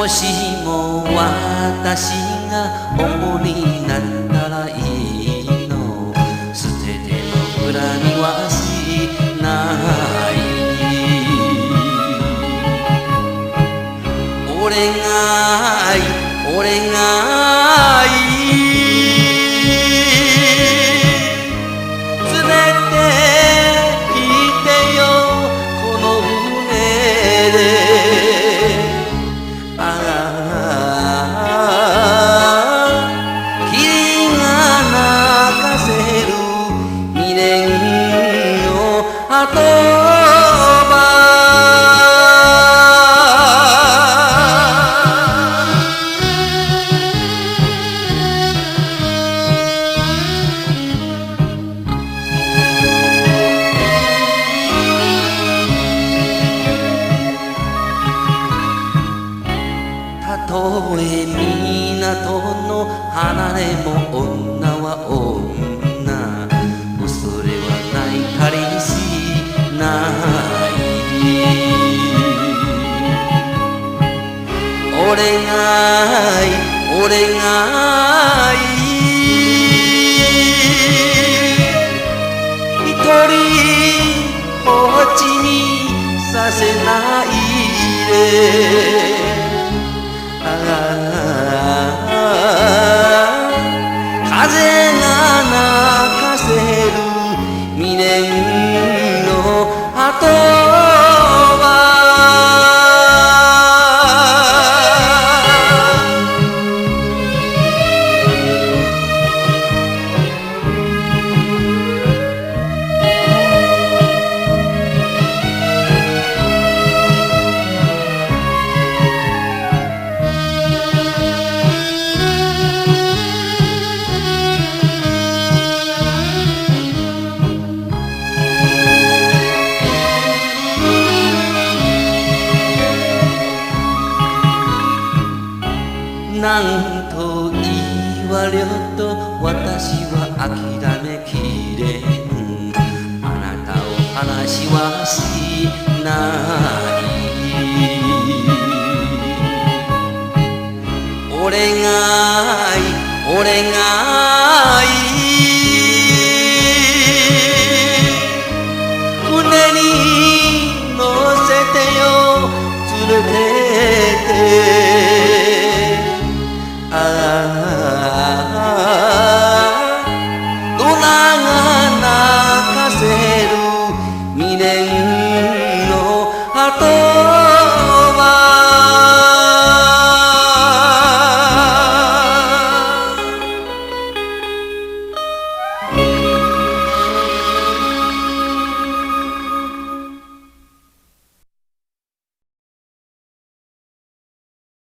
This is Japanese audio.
もしも私が主になったらいいの、捨てても恨みはしない。俺がいい、俺がいい、連れて行ってよこの船で。あとたとえ港の離れも女は女、恐れはないたりしない。俺がいい、俺がいい、一人ぼっちにさせないで。風が泣かせる未練の後はなんと言われよと私は諦めきれん。あなたを話はしない。俺がいい、俺がいい、船に乗せてよ連れてって。